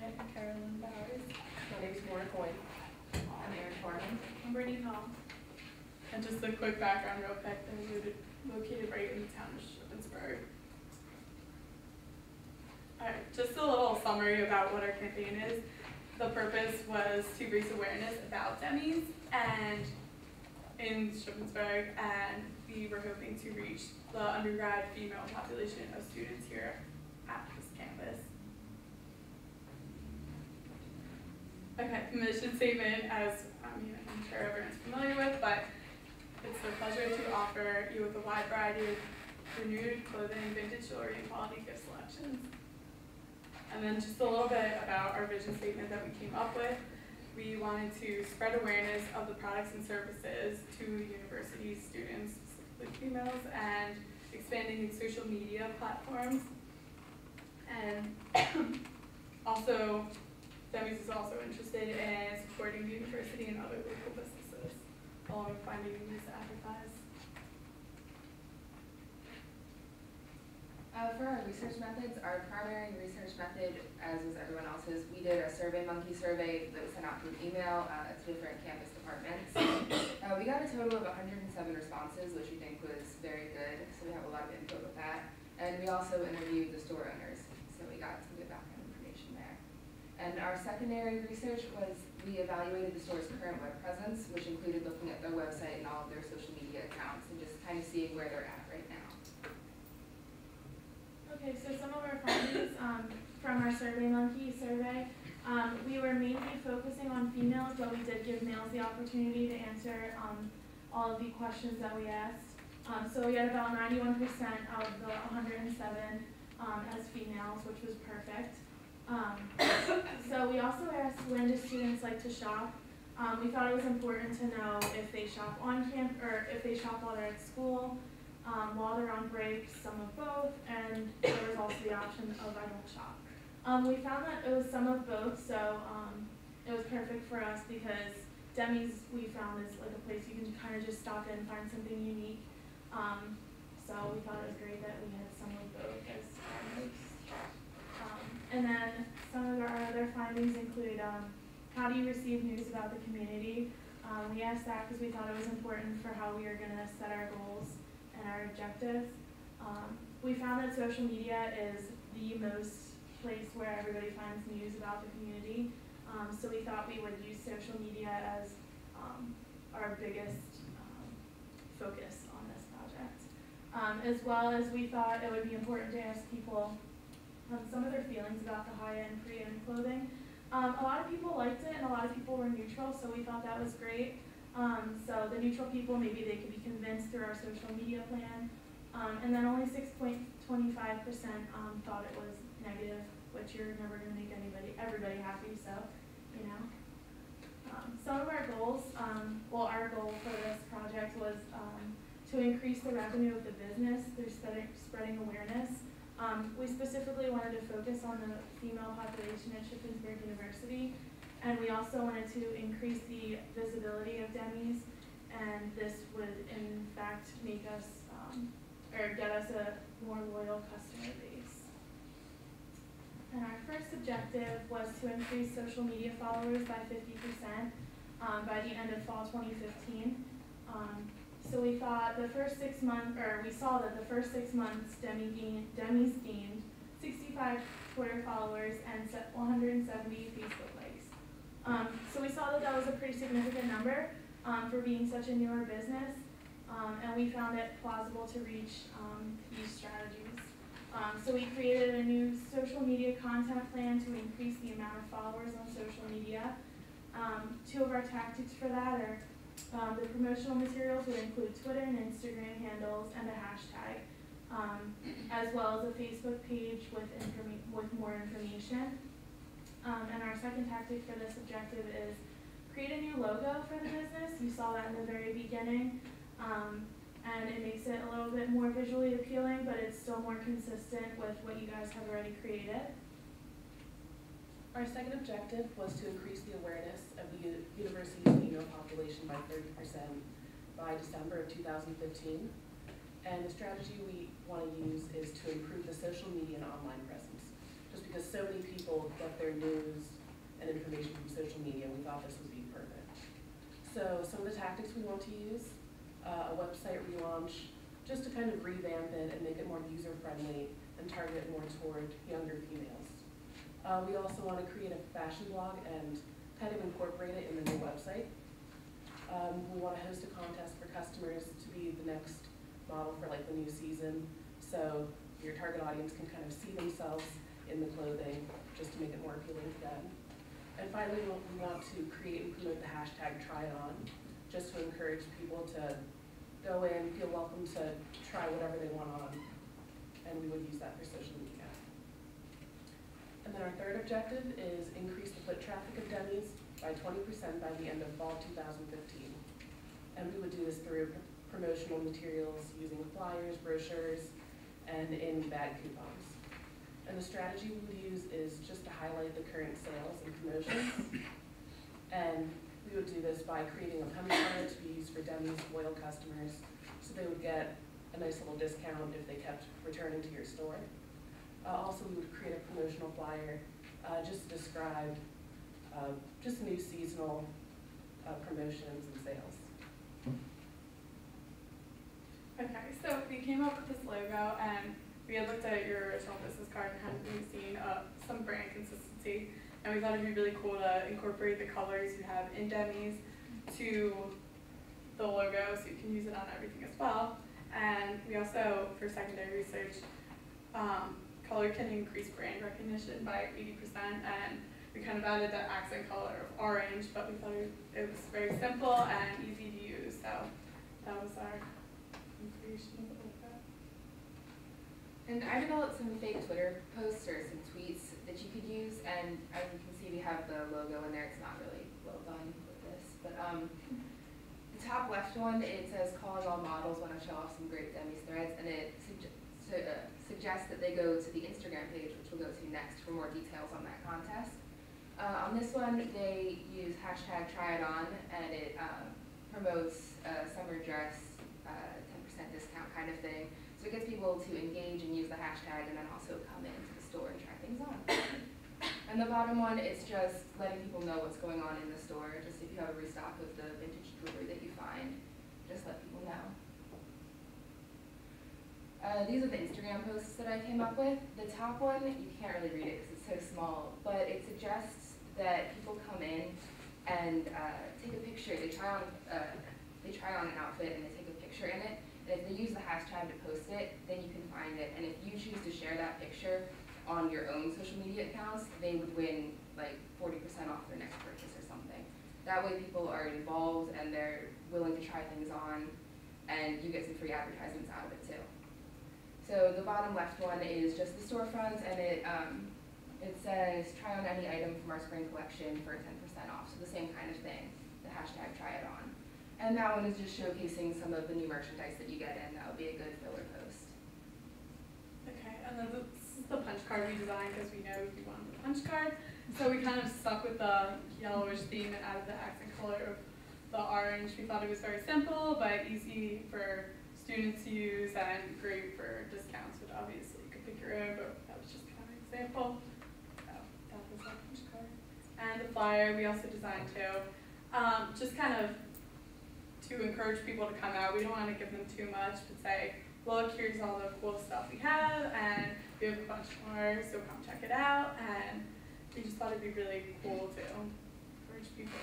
I'm Carolyn Bowers. My name is Maura Coyne. I'm Erin Farman. I'm Brittany Hall. And just a quick background real quick, they're located right in the town of Shippensburg. Alright, just a little summary about what our campaign is. The purpose was to raise awareness about Demis and in Shippensburg, and we were hoping to reach the undergrad female population of students here at this campus. Okay, the mission statement, as I'm sure everyone's familiar with, but it's a pleasure to offer you with a wide variety of renewed clothing, vintage jewelry, and quality gift selections. And then just a little bit about our vision statement that we came up with. We wanted to spread awareness of the products and services to university students, specifically females, and expanding social media platforms. And also, Demis is also interested in supporting the university and other local businesses, along with finding ways to advertise. For our research methods, our primary research method, as was everyone else's, we did a SurveyMonkey survey that was sent out through email to different campus departments. We got a total of 107 responses, which we think was very good, so we have a lot of input with that. And we also interviewed the store owners, so we got some good background information there. And our secondary research was we evaluated the store's current web presence, which included looking at their website and all of their social media accounts and just kind of seeing where they're at right now. Okay, so some of our findings from our SurveyMonkey survey, we were mainly focusing on females, but we did give males the opportunity to answer all of the questions that we asked. So we had about 91% of the 107 as females, which was perfect. So we also asked, when do students like to shop? We thought it was important to know if they shop on campus or if they shop while they're at school. While they're on break, some of both, and there was also the option of I don't shop. We found that it was some of both, so it was perfect for us because Demis we found is like a place you can kind of just stop in and find something unique. So we thought it was great that we had some of both as our most. And then some of our other findings include how do you receive news about the community? We asked that because we thought it was important for how we are going to set our goals and our objectives. We found that social media is the most place where everybody finds news about the community. So we thought we would use social media as our biggest focus on this project. As well as we thought it would be important to ask people some of their feelings about the high-end pre-owned clothing. A lot of people liked it and a lot of people were neutral, so we thought that was great. So the neutral people, maybe they could be convinced through our social media plan. And then only 6.25% thought it was negative, which you're never going to make everybody happy, so, you know. Some of our goals, well, our goal for this project was to increase the revenue of the business through spreading awareness. We specifically wanted to focus on the female population at Shippensburg University. And we also wanted to increase the visibility of Demis, and this would in fact make us, or get us a more loyal customer base. And our first objective was to increase social media followers by 50% by the end of fall 2015. So we thought the first 6 months, or we saw that the first 6 months Demis gained 65 Twitter followers and 170 Facebook likes. So we saw that that was a pretty significant number for being such a newer business, and we found it plausible to reach these strategies. So we created a new social media content plan to increase the amount of followers on social media. Two of our tactics for that are the promotional materials would include Twitter and Instagram handles and a hashtag, as well as a Facebook page with more information. And our second tactic for this objective is create a new logo for the business. You saw that in the very beginning, and it makes it a little bit more visually appealing, but it's still more consistent with what you guys have already created. Our second objective was to increase the awareness of the university's female population by 30% by December of 2015. And the strategy we want to use is to improve the social media and online presence. just because so many people get their news and information from social media, we thought this would be perfect. So some of the tactics we want to use, a website relaunch, just to kind of revamp it and make it more user-friendly and target it more toward younger females. We also want to create a fashion blog and kind of incorporate it in the new website. We want to host a contest for customers to be the next model for like the new season, so your target audience can kind of see themselves in the clothing just to make it more appealing to them. And finally, we want to create and promote the hashtag #TryItOn, just to encourage people to go in, feel welcome to try whatever they want on, and we would use that for social media. And then our third objective is increase the foot traffic of Denny's by 20% by the end of fall 2015. And we would do this through promotional materials using flyers, brochures, and in-bag coupons. And the strategy we would use is just to highlight the current sales and promotions. And we would do this by creating a punch card to be used for Denny's loyal customers, so they would get a nice little discount if they kept returning to your store. Also, we would create a promotional flyer just to describe just new seasonal promotions and sales. Okay, so we came up with this logo, and we had looked at your original business card and hadn't really seen some brand consistency, and we thought it'd be really cool to incorporate the colors you have in Denny's to the logo, so you can use it on everything as well. And we also, for secondary research, color can increase brand recognition by 80%, and we kind of added that accent color of orange, but we thought it was very simple and easy to use, so that was our creation of the logo. And I developed some fake Twitter posts or some tweets that you could use, and as you can see, we have the logo in there. It's not really well done with this, but the top left one, it says calling all models, want to show off some great Denny's threads, and it suggests that they go to the Instagram page, which we'll go to next for more details on that contest. On this one, they use hashtag #TryItOn, and it promotes summer dress, 10% discount kind of thing. So it gets people to engage and use the hashtag, and then also come into the store and try things on. And the bottom one, it's just letting people know what's going on in the store. Just if you have a restock of the vintage jewelry that you find, just let people know. These are the Instagram posts that I came up with. The top one, you can't really read it because it's so small, but it suggests that people come in and take a picture. They try on an outfit and they take a picture in it. And if they use the hashtag to post it, then you can find it. And if you choose to share that picture on your own social media accounts, they would win like 40% off their next purchase or something. That way people are involved and they're willing to try things on, and you get some free advertisements out of it too. So the bottom left one is just the storefronts, and it says try on any item from our spring collection for 10% off. So the same kind of thing, the hashtag #TryItOn. And that one is just showcasing some of the new merchandise that you get in. That would be a good filler post. Okay, and then this is the punch card we designed because we know we wanted the punch card. So we kind of stuck with the yellowish theme and added the accent color of the orange. We thought it was very simple, but easy for students to use and great for discounts, which obviously you could pick your own, but that was just kind of an example. So that was our punch card. And the flyer we also designed too. Just kind of to encourage people to come out. We don't want to give them too much, but say, look, here's all the cool stuff we have, and we have a bunch more, so come check it out. And we just thought it'd be really cool to encourage people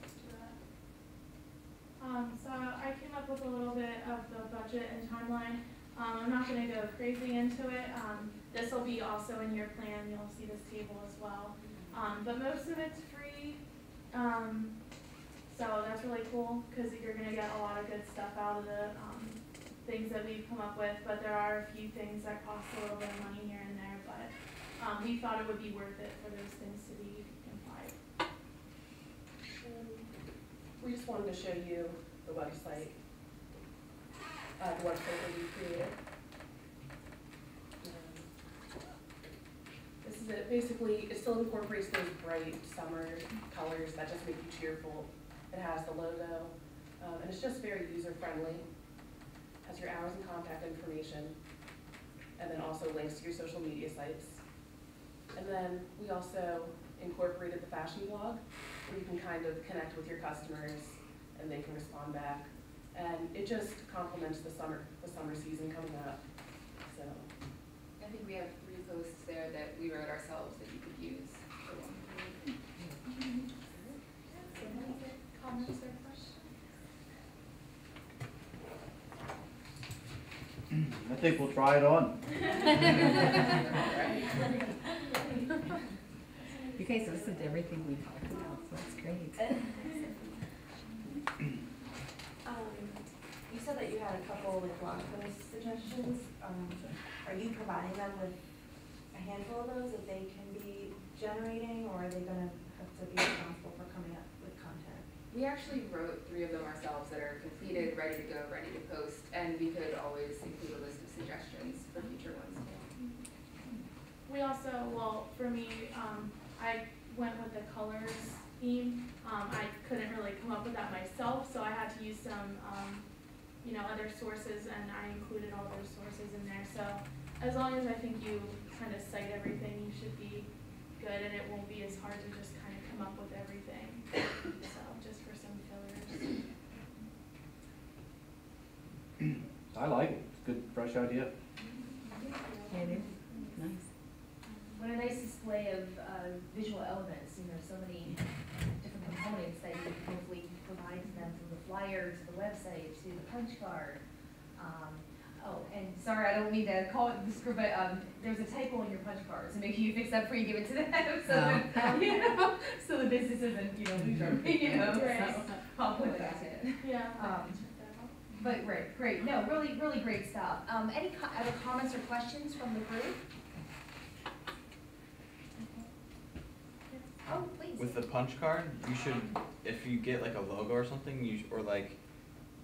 to do that. So I came up with a little bit of the budget and timeline. I'm not going to go crazy into it. This will be also in your plan. You'll see this table as well. But most of it's free. So that's really cool because you're going to get a lot of good stuff out of the things that we've come up with. But there are a few things that cost a little bit of money here and there. But we thought it would be worth it for those things to be implied. We just wanted to show you the website that we created. This is it. Basically, it still incorporates those bright summer colors that just make you cheerful. It has the logo, and it's just very user-friendly. Has your hours and contact information, and then also links to your social media sites. And then we also incorporated the fashion blog, where you can kind of connect with your customers and they can respond back. And it just complements the summer season coming up, so. I think we have 3 posts there that we wrote ourselves that you could use for one. Comments or questions? I think we'll try it on. You guys listened to everything we talked about, so that's great. You said that you had a couple like blog post suggestions. Are you providing them with a handful of those that they can be generating, or are they gonna have to be responsible for coming up with content? We actually wrote 3 of them ourselves that are completed, ready to go, ready to post, and we could always include a list of suggestions for future ones too. We also, well, for me, I went with the colors theme. I couldn't really come up with that myself, so I had to use some, other sources, and I included all those sources in there. So as long as I think you kind of cite everything, you should be good, and it won't be as hard to just kind of come up with everything. So just for some fillers. I like it. It's a good, fresh idea. It is nice. What a nice display of visual elements, so many different components that you can hopefully provide to them, from the flyer to the website to the punch card. Oh, and sorry, I don't mean to call it the script, but there's a typo in your punch card, so make sure you fix that before you give it to them, so the business doesn't, lose Right. so I'll put that in. Yeah. But great, no, really, really great stuff. Any other comments or questions from the group? Oh, please. With the punch card, you should, if you get like a logo or something, or like,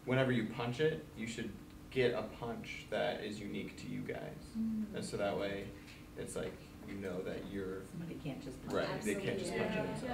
whenever you punch it, you should get a punch that is unique to you guys. And so that way, it's like, that you're, Somebody can't just. right, they can't just punch it. Yeah.